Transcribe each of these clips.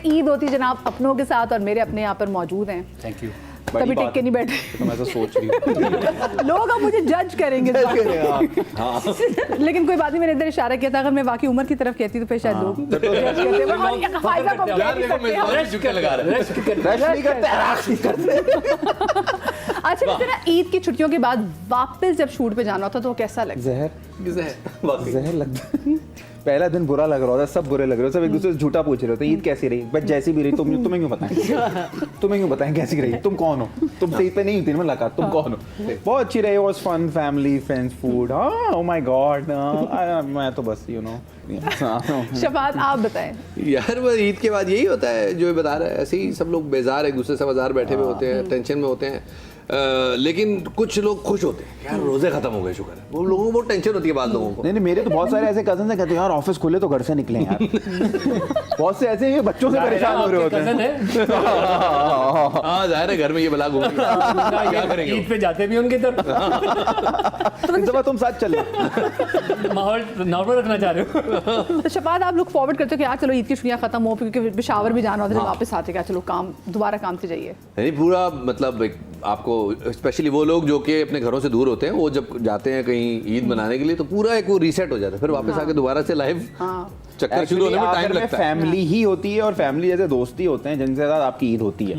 ईद होती है जनाब अपनों के साथ और मेरे अपने यहाँ पर मौजूद हैं। Thank you. कभी टिक के नहीं बैठे। तो मैं ऐसा सोच रही हूँ लोग अब मुझे जज करेंगे लेकिन कोई बात नहीं, मैंने इधर इशारा किया था, अगर मैं वाकई उमर की तरफ कहती तो फिर शायद लोग जज करते। और फायदा को कह नहीं सकते हम। अच्छा वैसे ना ईद की छुट्टियों के बाद वापस जब शूट पे जाना होता तो कैसा लगता है? जहर लगता है। पहला दिन बुरा लग रहा था, सब बुरे लग रहे हो, सब एक दूसरे से झूठा पूछ रहे होते, ईद कैसी रही? बस जैसी भी रही, तुम्हें क्यों बताएं? तुम्हें क्यों बताएं कैसी रही? तुम कौन हो? तुमसे ईद पे नहीं थी मुलाकात, तुम कौन हो? बहुत अच्छी रही, was fun, family, friends, food. Oh my God, मैं तो बस यू नो। शफात आप बताएं। यार वो ईद के बाद यही होता है जो ये बता रहा है, ऐसे ही सब लोग बेजार एक दूसरे से बाजार बैठे हुए होते हैं, टेंशन में होते हैं। लेकिन कुछ लोग खुश होते हैं, यार रोजे खत्म हो गए, शुक्र है। वो लोगों को बहुत टेंशन होती है बाद लोगों को। नहीं, मेरे तो बहुत सारे ऐसे कजन है, कहते हैं यार ऑफिस खुले तो घर से निकले यार। बहुत से ऐसे हैं बच्चों से परेशान हो रहे होते हैं। हाँ जाहिर है घर में ये बला घूम क्या करेंगे, ईद पे जाते भी उनके तरफ। इस दफा तुम साथ चलो, माहौल नॉर्मल रखना चाह रहे हो। तो शफात आप लोग फॉरवर्ड करते हो कि यार चलो ईद की छुट्टियां खत्म हो, क्योंकि पेशावर भी जाना होता है, वापस आते क्या चलो काम दोबारा काम से जाइए। नहीं पूरा मतलब आपको स्पेशली वो लोग जो कि अपने घरों से दूर होते हैं, वो जब जाते हैं कहीं ईद मनाने के लिए तो पूरा एक वो रीसेट हो जाता है, फिर वापस आके दोबारा से लाइव चक्कर शुरू होने में टाइम लगता है। फैमिली ही होती है और फैमिली जैसे दोस्ती होते हैं जिनके साथ आपकी ईद होती है,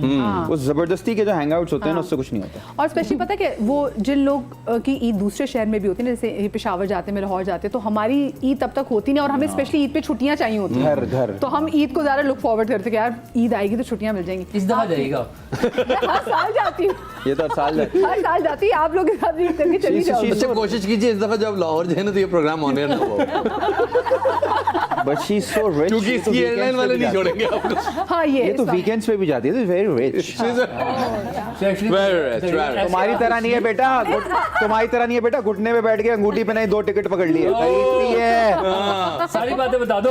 उस जबरदस्ती के जो हैंगआउट्स होते हैं ना उससे कुछ नहीं होता। और स्पेशली पता है कि वो जिन लोग की ईद दूसरे शहर में भी होती है ना, जैसे पेशावर जाते हैं, लाहौर जाते हैं, तो हमारी ईद तब तक होती नहीं और हमें स्पेशली ईद पे छुट्टियां चाहिए होती हैं घर तो हम ईद को ज़्यादा लुक फॉरवर्ड करते हैं कि यार ईद आएगी तो छुट्टियां मिल जाएंगी। इस दफा जाएगा हर साल जाती हूँ, ये तो हर साल जाती है, आप लोग के साथ ईद करके चली जाओ। अच्छा कोशिश कीजिए इस दफा जब लाहौर जाए ना तो ये प्रोग्राम ऑन एयर ना हो। But she is so rich, क्योंकि इसकी एयरलाइन वाले नहीं छोड़ेंगे आपको। हाँ ये तो वीकेंड्स पे भी जाती है, वेरी रिच। तुम्हारी तरह नहीं है बेटा, तुम्हारी तरह नहीं है बेटा, घुटने पे बैठ के अंगूठी पे नहीं 2 टिकट पकड़ लिए है। सारी बातें बता दो।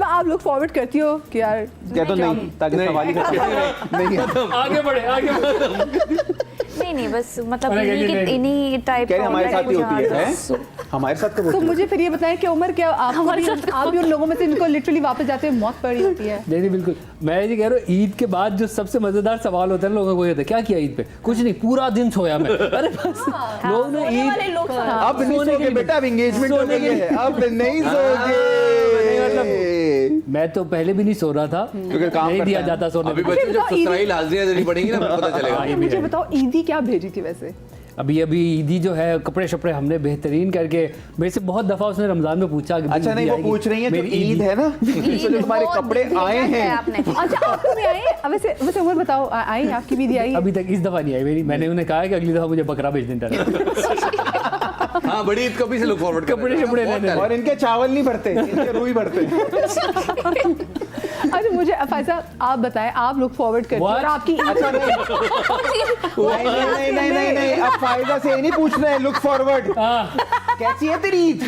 आप लोग फॉरवर्ड करती हो कि यार क्या? तो नहीं, ताकि सवाल ही नहीं। आगे बढ़े। नहीं बस मतलब इन्हीं टाइप का हमारे साथ ही होती है, हमारे साथ तो मुझे फिर ये बताएं कि उमर क्या आप भी उन लोगों में से इनको लिटरली वापस जाते हुए मौत पड़ी होती है? नहीं बिल्कुल, मैं ये कह रहा हूँ ईद के बाद जो सबसे मजेदार सवाल होता है लोगों को, ये था क्या किया ईद पे? कुछ नहीं, पूरा दिन सोया मैं। अरे बस लोगों ने ईद अब नहीं सोगे बेटा, अब एंगेजमेंट हो गई है, अब नहीं सोगे। मैं तो पहले भी नहीं सो रहा था क्योंकि काम नहीं दिया जाता सोने। अभी बच्चे जब ससुराल हाजिरियां देनी पड़ेंगी ना पता चलेगा। मुझे बताओ ईदी क्या भेजी थी वैसे? अभी ईदी जो है कपड़े शपड़े हमने बेहतरीन करके, मेरे से बहुत दफा उसने रमजान में पूछा कि अच्छा नहीं वो पूछ रही है जो ईद है ना, इसलिए तुम्हारे कपड़े आए हैं। अच्छा आपको भी आए? वैसे उमर बताओ आई आपकी भी दी आई? अभी तक इस दफा नहीं आई मेरी, मैंने उन्हें कहा कि अगली दफा मुझे बकरा भेज देना। हाँ बड़ी ईद कभी से लोग फॉरवर्ड कपड़े शपड़े लेने। और इनके चावल नहीं भरते, इनके रूई भरते। अच्छा मुझे फायजा आप बताएं, आप लोग फॉरवर्ड करते हैं और आपकी अच्छा नहीं, अब फायदा से नहीं पूछना है, लुक फॉरवर्ड। कैसी है तेरी ईद?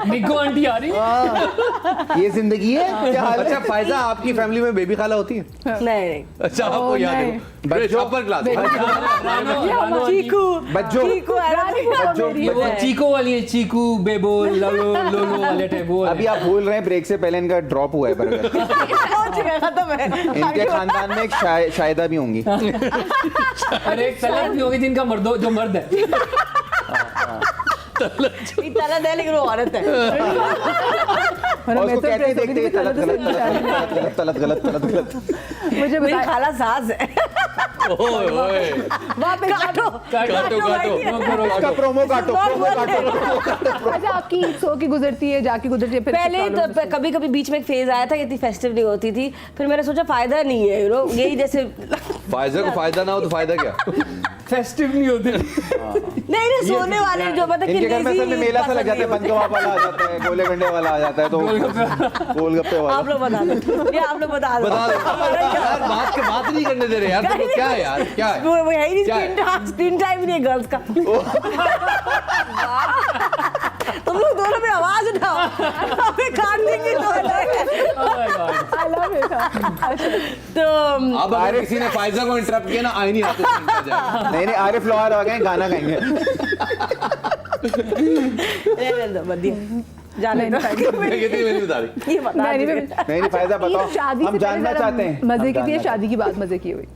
निको आंटी आ रही है, ये जिंदगी है क्या हाल? अच्छा फायजा आपकी फैमिली में बेबी खाला होती है? नहीं। अच्छा आपको याद है बच्चों अपर क्लास बच्चों वो चीको वाली है, चीकू बेबो लोलो लोलो वाले टाइप वो। अभी आप भूल रहे हैं ब्रेक से पहले इनका ड्रॉप हुआ है बर्गर। खत्म है। इनके खानदान में एक शायदा भी होंगी। अरे एक तलत भी होगी जिनका मर्द जो मर्द है। तलत है लेकिन वो औरत है। और उसको कहते ही देखते हैं गलत। मुझे मेरी खाला सास है। काटो उसका प्रोमो काटो। अच्छा आपकी ईद सो की गुजरती है जाके गुजरती है? फिर पहले तो कभी कभी बीच में एक फेज आया था कि इतनी फेस्टिव नहीं होती थी, फिर मैंने सोचा फायदा नहीं है, यही जैसे फायजा को फायदा ना हो तो फायदा क्या? फेस्टिव नहीं होते। नहीं सोने वाले जो मतलब इनके घर में असल में मेला सा लग जाता है, बंद कबाब वाला आ जाता है, गोले गंडे वाला आ जाता है, तो गोलगप्पे वाला। आप लोग बता दो, ये आप लोग बता दो। यार बात नहीं करने दे रहे यार, तुम क्या है यार, क्या है? वो है ही नहीं, स्क्रीन टाइम ही नहीं गर्ल्स का। तुम लोग दोनों में आवाज उठाओ, हमें काट देंगे तो। अब अगर किसी ने फायजा को इंटरप्ट किया ना, आईनी हाथ से निकल जाएगा। नहीं आरिफ लोहार आ गए, गाना गाएंगे। जाने दो कितनी मेरी बता रही ये बता नहीं, दीजिए। नहीं फायदा बताओ, शादी हम से जानना पहले चाहते हैं। मजे हम की थी या जानना शादी की बात मजे की हुई?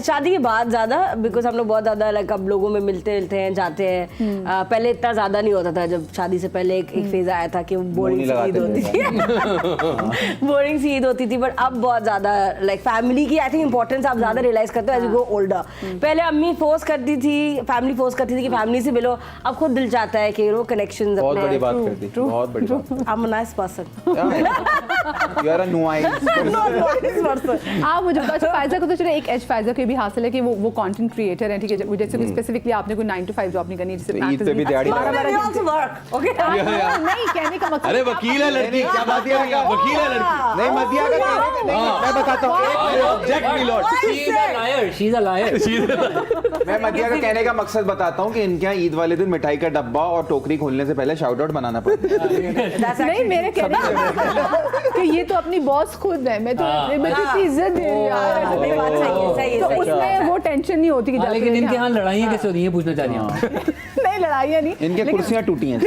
शादी के बाद ज्यादा, बिकॉज हम लोग बहुत ज्यादा लाइक अब लोगों में मिलते हैं, जाते हैं। पहले इतना ज्यादा नहीं होता था। जब शादी से पहले एक फेज आया था कि बोरिंग नहीं सी ईद लगाते होती थी बोरिंग सी ईद होती थी, बट अब बहुत ज्यादा लाइक फैमिली की आई थिंक इंपॉर्टेंस आप ज्यादा रियलाइज करते हो एज यू गो ओल्डर। पहले अम्मी फोर्स करती थी, फैमिली फोर्स करती थी कि फैमिली से मिलो। अब खुद दिल चाहता है कि वो कनेक्शंस बहुत अपने बड़ी बात कर दी, बहुत बड़ी बात। I'm a nice person. You are a nuanced person. Not nice person. आप मुझे बताओ, अच्छा फायजा को तो चलो एक एज फायजा को भी हासिल है कि वो कंटेंट क्रिएटर है, ठीक है, जैसे कि स्पेसिफिकली आपने कोई 9 to 5 जॉब नहीं करनी, जैसे तो ईद पे भी दिहाड़ी लगा। We also work, okay? नहीं कहने का मकसद अरे वकील है लड़की, क्या बात है, वकील है लड़की। नहीं मदिया का कहने का नहीं, मैं बताता हूँ। Object me Lord. She is a liar मैं मदिया का कहने का मकसद बताता हूँ कि इनके यहाँ ईद वाले दिन मिठाई का डब्बा और टोकरी खोलने से पहले शाउट आउट बनाना पड़ता है। नहीं, मेरे कहने का मतलब कि ये तो अपनी बॉस खुद है, मैं तो इतनी इज्जत दे रही हूँ यार। नहीं, बात सही है, तो सही है। उसमें वो टेंशन नहीं होती कि जाके लेकिन इनके यहाँ- यहाँ लड़ाइयाँ कैसे होती हैं पूछना चाह रही हूँ। नहीं लड़ाइयाँ नहीं, इनके लेकिन कुर्सियाँ टूटी हैं।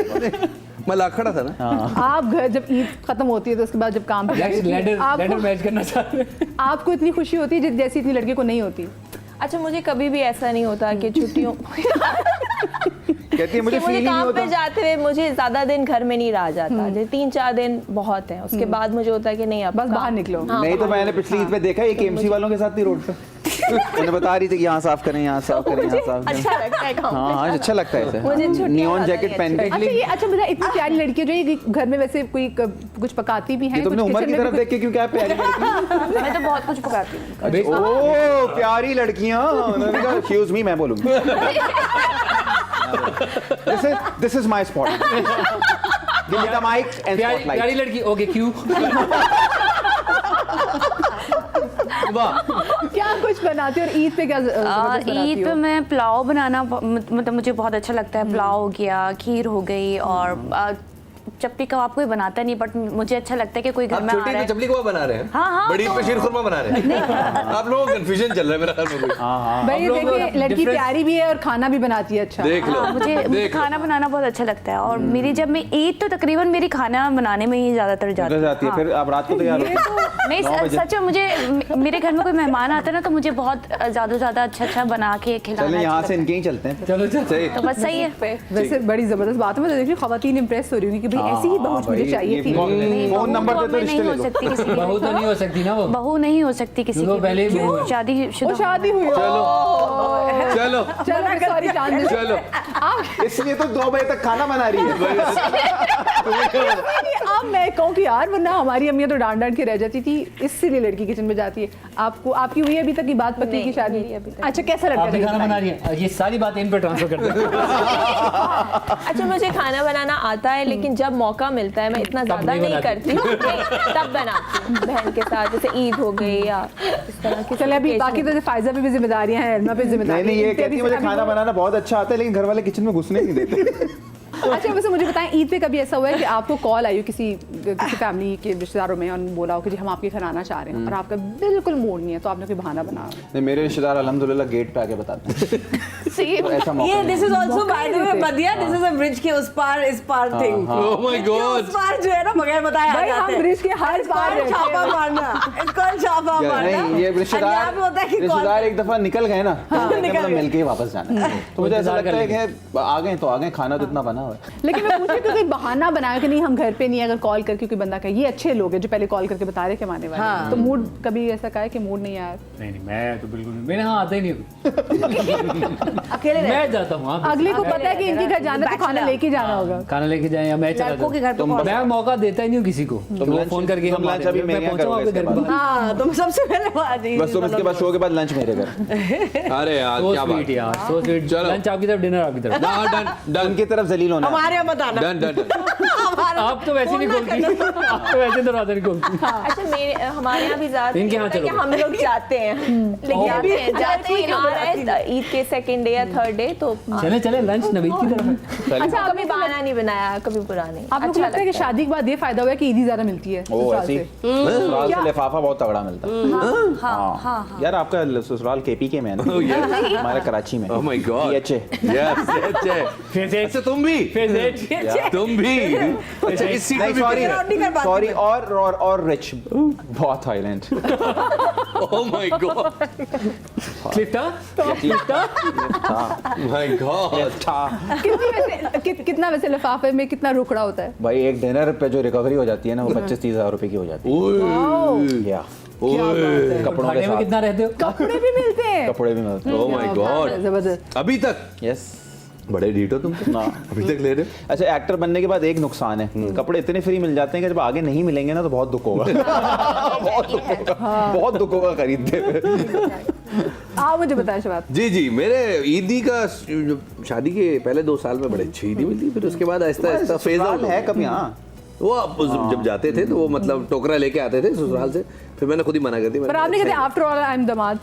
मैं लाखड़ा था ना। आप घर जब ईद खत्म होती है तो उसके बाद जब काम पे जाती है, लेडर मैच करना चाह रहे हैं। आपको इतनी खुशी होती है जैसी इतनी लड़के को नहीं होती? अच्छा, मुझे कभी भी ऐसा नहीं होता कि छुट्टियों कहती है मुझे कि फील ही नहीं काम पे होता। जाते हुए मुझे ज्यादा दिन घर में नहीं रहा जाता। जैसे 3-4 दिन बहुत है, उसके बाद मुझे होता है कि नहीं अब बस काम- बाहर निकलो। हाँ, नहीं तो बाहर मैंने निकलो। पिछली ईद पे देखा एक एमसी वालों के साथ थी रोड पे। उन्हें बता रही थी कि यहाँ साफ करें, यहाँ साफ करें, यहाँ मुझे साफ करें। अच्छा लगता है काम पे हाँ हाँ, जाना। अच्छा लगता है मुझे ऐसे छुट्टियां नियॉन ज्यादा जैकेट ही पहन के। अच्छा ये अच्छा बताइए, इतनी प्यारी लड़की जो ये घर में वैसे कोई कुछ पकाती भी हैं? ये तुमने कुछ उम्र kitchen की में तरफ भी देख के क्यों, क्या प्यारी लड़की? मैं तो बहुत कुछ पकाती हूँ। अबे ओ प्यारी लड़कियां, उन्होंने कहा एक्सक्यूज मी, मैं बोलूंगा। This is my spot. Give me the mic and प्यारी स्पॉटलाइट। लड़की, ओके क्यों? वाह, क्या कुछ बनाती हो और ईद पे क्या जबरदस्त बनाती ईद पे हो? मैं पुलाव बनाना मतलब मुझे बहुत अच्छा लगता है। पुलाव हो गया, खीर हो गई, और चपटी कबाब कोई बनाता नहीं, बट मुझे अच्छा लगता है कि कोई घर आप में आ छोटी रहा है। चपली को बना रहे हैं। हाँ, हाँ, बड़ी ईद पे तो- शीर खुरमा बना रहे हैं। आप लोगों को कंफ्यूजन चल रहा है मेरा ख्याल में कोई। भाई हम लोग देखिए, लड़की different- प्यारी भी है और खाना भी बनाती है अच्छा। देख लो, हाँ, मुझे देख लो। खाना बनाना बहुत अच्छा लगता है, और मेरी जब मैं ईद तो तकरीबन मेरी खाना बनाने में ही ज्यादातर जाती जाती है, हाँ। फिर आप रात को तैयार ये हो। तो नहीं, 9 बजे। सच में मुझे मेरे घर में कोई मेहमान आता है ना, तो मुझे बहुत ज्यादा अच्छा बना के खिलाना चलो यहाँ अच्छा से लगता इनके ही चलते हैं। चलो चलो। सही। है। तो बस सही है। वैसे बड़ी जबरदस्त बात है। मैं तो देख रही हूँ खवातीन इंप्रेस हो रही होंगी कि भाई ऐसी ही बहू मुझे चाहिए थी। नहीं, फोन बहू नंबर तो दे अब तो मैं रिश्ते नहीं ले हो लो। सकती किसी की। बहू तो नहीं हो सकती ना वो। बहू नहीं हो सकती किसी क्यों? की। पहले ही बहू है। शादी वो शादी हुई हो। चलो चलो सॉरी चांद चलो। आप इसलिए तो 2 बजे तक खाना बना रही है। अब मैं कहूँ कि यार वरना हमारी अम्मियाँ तो डांट के रह जाती थी, इसलिए लड़की किचन में जाती है। आपको आपकी हुई है अभी तक की बात पति की नहीं, शादी? मेरी अभी तक अच्छा कैसा लगता आप भी है? खाना बना रही हैं, ये सारी बात इन पर ट्रांसफर कर दें। अच्छा, मुझे खाना बनाना आता है, लेकिन जब मौका मिलता है मैं इतना ज्यादा नहीं नहीं बनाती। करती नहीं, तब बनाती हूँ बहन के साथ, जैसे ईद हो गई या इस तरह की। चले अभी बाकी तो फायजा पे भी जिम्मेदारियां हैं, एल्मा पे नहीं जिम्मेदारी नहीं, ये कहती है मुझे खाना बनाना बहुत अच्छा आता है, लेकिन घर वाले किचन में घुसने नहीं देते। अच्छा वैसे मुझे बताएं, ईद पे कभी ऐसा हुआ है कि आपको कॉल आई हो किसी फैमिली के रिश्तेदारों में और बोला हो कि जी हम आपके घर आना चाह रहे हैं और आपका बिल्कुल मूड नहीं है, तो आपने कोई बहाना बनाया? नहीं, मेरे रिश्तेदार अल्हम्दुलिल्लाह गेट पे आके बताते हैं। तो ऐसा मौका ये नहीं दिस इज आल्सो मौका बाय द नहीं वे देते। बदिया, दिस इज अ ब्रिज के उस पार इस पार थिंग। Oh my God. उस पार जो है ना बगैर बताए आ भाई, हम जाते हैं। ब्रिज के हर इस पार रहते छापा हैं। मारना, इसको छापा क्या- मारना। नहीं, ये और यहाँ पे होता है कि रिश्तेदार कॉल एक दफा निकल गए ना, तो कहते हैं निकल मतलब गए। मिल के ही वापस जाना है। तो मुझे ऐसा इंतजार लगता है कर कि आ गए तो आ गए, खाना तो इतना बना हुआ है। लेकिन मैं पूछ रही हूँ कि कोई बहाना बनाया कि नहीं हम घर पे नहीं है, अगर कॉल करके कोई बंदा कहे ये अच्छे लोग हैं जो पहले कॉल करके बता रहे कि हम आने वाले हैं, तो मूड कभी ऐसा कहा है कि मूड नहीं आया? नहीं नहीं, मैं तो बिल्कुल नहीं, मेरे यहाँ आता ही नहीं। अकेले रह मैं जाता हूँ। हाँ, अगले को पता है कि इनके घर जाना है तो खाना लेके जाना होगा। खाना लेके जाए या मैं चला लड़कों के जाऊँ। घर पे कौन मैं मौका देता ही नहीं हूँ किसी को। तो वो लंच- फोन करके तुम हम लंच अभी मेरे यहाँ करोगे इसके बाद। हाँ, तुम सबसे पहले आ जाइए। बस तुम इसके बाद शो के बाद लंच मेरे घर। अरे यार सो क्या बात स्वीट यार, सो स्वीट। चलो। लंच आपकी तरफ, डिनर आपकी तरफ। डन डन उनकी तरफ जलील होना है। हमारे यहाँ बताना। Done done done. आप तो वैसे नहीं खोलती, आप तो वैसे दरवाजा नहीं खोलती। अच्छा, मेरे हमारे यहाँ भी ज्यादा इनके यहाँ होता है कि चलो। हम लोग जाते हैं, लेकिन जाते हैं आ रहे हैं ईद के सेकंड डे या थर्ड डे, तो चले चले लंच नवीद की तरफ। अच्छा कभी बहाना नहीं बनाया, कभी बुरा नहीं। आप लोग को लगता है कि शादी के बाद ये फायदा हुआ है कि ईदी ज्यादा मिलती है ओ ससुराल ऐसी से? ससुराल क्या? से लिफाफा बहुत तगड़ा मिलता है। हाँ यार, आपका ससुराल केपी के में है ना, हमारे कराची में। Oh my God. PHA। Yes अच्छा तुम भी फेज 8 तुम भी अच्छा इस सीट पे भी सॉरी नहीं कर पाती सॉरी और रिच बहुत थाईलैंड ओह माय गॉड क्लिफ्टा माय गॉड कितना वैसे लिफाफे में कितना रुखड़ा होता है? भाई एक डिनर पे जो रिकवरी हो जाती है ना वो 25-30 हज़ार रुपए की हो जाती है या कपड़ों के खाने में साथ कितना रहते हो? कपड़े भी मिलते हैं। कपड़े भी मिलते हैं ओह माय गॉड जबरदस्त। अभी तक यस बड़े ढीठ हो तुम तो ना अभी तक ले रहे हो अच्छा एक्टर बनने के बाद एक नुकसान है कपड़े इतने फ्री मिल जाते हैं कि जब आगे नहीं मिलेंगे ना तो बहुत दुख होगा बहुत दुख होगा खरीदते हुए आप मुझे बताएं शबाब। जी मेरे ईदी का जो शादी के पहले 2 साल में बड़े अच्छी ईदी मिलती फिर उसके बाद आहिस्ता आहिस्ता फेज आउट है कब यहाँ वो आप जब जाते थे तो वो मतलब टोकरा लेके आते थे ससुराल से फिर मैंने खुद ही मना कर दी पर आपने कहते आफ्टर ऑल आई एम दामाद।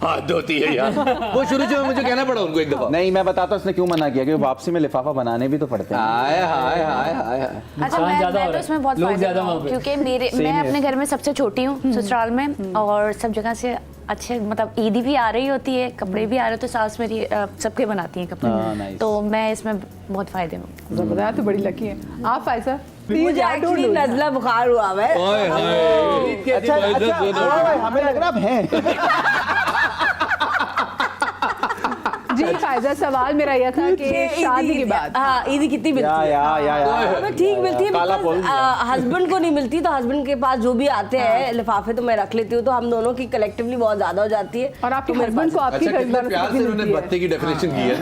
हाथ धोती है यार वो शुरू से मुझे कहना पड़ा उनको एक दफा नहीं मैं बताता हूँ उसने क्यों मना किया क्योंकि वापसी में लिफाफा बनाने भी तो पड़ते हैं हाय हाय हाय हाय अच्छा नुकसान ज्यादा मैं हो तो रहा उसमें है बहुत लोग फायदे ज्यादा में वहाँ हूँ, पे क्योंकि मैं Same अपने here. घर में सबसे छोटी हूँ ससुराल में और सब जगह से अच्छे मतलब ईदी भी आ रही होती है कपड़े भी आ रहे तो सास मेरी सबके बनाती हैं हाँ, कपड़े nice. तो मैं इसमें बहुत फायदे में हूँ। जबरदस्त तो बड़ी लकी है आप फायसा। मुझे एक्चुअली नजला बुखार हुआ है हाय हाय अच्छा हमें लग रहा अब है जी फायदा सवाल मेरा यह था कि शादी के बाद हाँ ईदी कितनी मिलती है या ठीक मिलती है काला बोल हस्बैंड को नहीं मिलती तो हस्बैंड के पास जो भी आते हैं लिफाफे तो मैं रख लेती हूँ तो हम दोनों की कलेक्टिवली बहुत ज्यादा हो जाती है और आपके हस्बैंड को आपकी अच्छा कितने घर प्यार से उन्होंने बत्ती की डेफिनेशन की है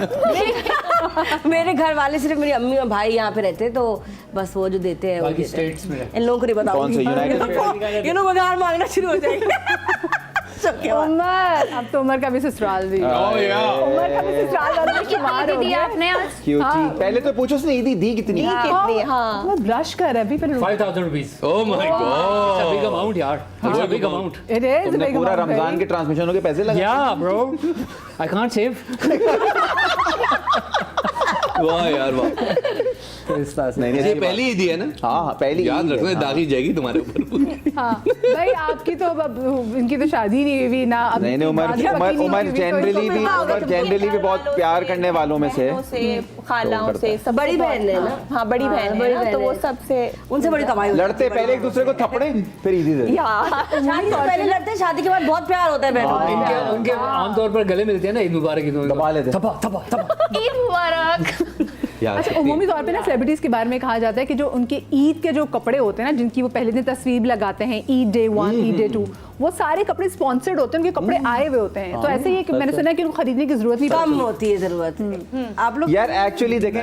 मेरे घर वाले सिर्फ मेरी अम्मी और भाई यहाँ पे रहते हैं तो बस वो जो देते हैं वो बाकी देते हैं। स्टेट्स में इन लोगों को नहीं कौन से यूनाइटेड बताऊंगी ये लोग उधार मांगना शुरू हो जाएंगे उमर अब तो उमर का भी ससुराल भी उमर का भी ससुराल वाला भी शुमार हो गया आपने आज क्यों थी पहले तो पूछो उसने ईदी दी कितनी कितनी हाँ वो ब्लश कर रहा है अभी पहले 5000 rupees oh my God big amount यार it's a big amount it is तुमने पूरा रमजान के ट्रांसमिशनों के पैसे लगा या ब्रो आई कांट सेव वाह यार वाह नहीं ये नहीं पहली ईदी है ना हाँ पहली याद ईद है, रखना हाँ। दागी जाएगी तुम्हारे ऊपर हाँ भाई आपकी तो अब इनकी तो शादी नहीं हुई ना अब नहीं नहीं उमर जनरली भी बहुत प्यार करने वालों में से बहनों से खालाओं से सब बड़ी बहन है ना हाँ बड़ी बहन है बड़ी ना, बहन तो वो है। सबसे उनसे बड़ी कमाई होती है। लड़ते पहले एक दूसरे को थप्पड़े फिर ईदी दे शादी से पहले लड़ते हैं शादी के बाद बहुत प्यार होता है बहनों उनके आमतौर पर गले मिलते हैं ना ईद मुबारक ईद दबा लेते हैं। थपा थपा थपा ईद मुबारक। यार अच्छा उमूमी तौर पे ना सेलिब्रिटीज के बारे में कहा जाता है कि जो उनके ईद के जो कपड़े होते हैं ना जिनकी वो पहले दिन तस्वीर भी लगाते हैं ईद डे 1 ईद डे 2 वो सारे कपड़े स्पॉन्सर्ड होते हैं उनके कपड़े आए हुए होते हैं तो ऐसे ही है कि मैंने सुना है कि उनको खरीदने की जरूरत नहीं कम पड़ती होती है जरूरत आप लोग यार एक्चुअली देखें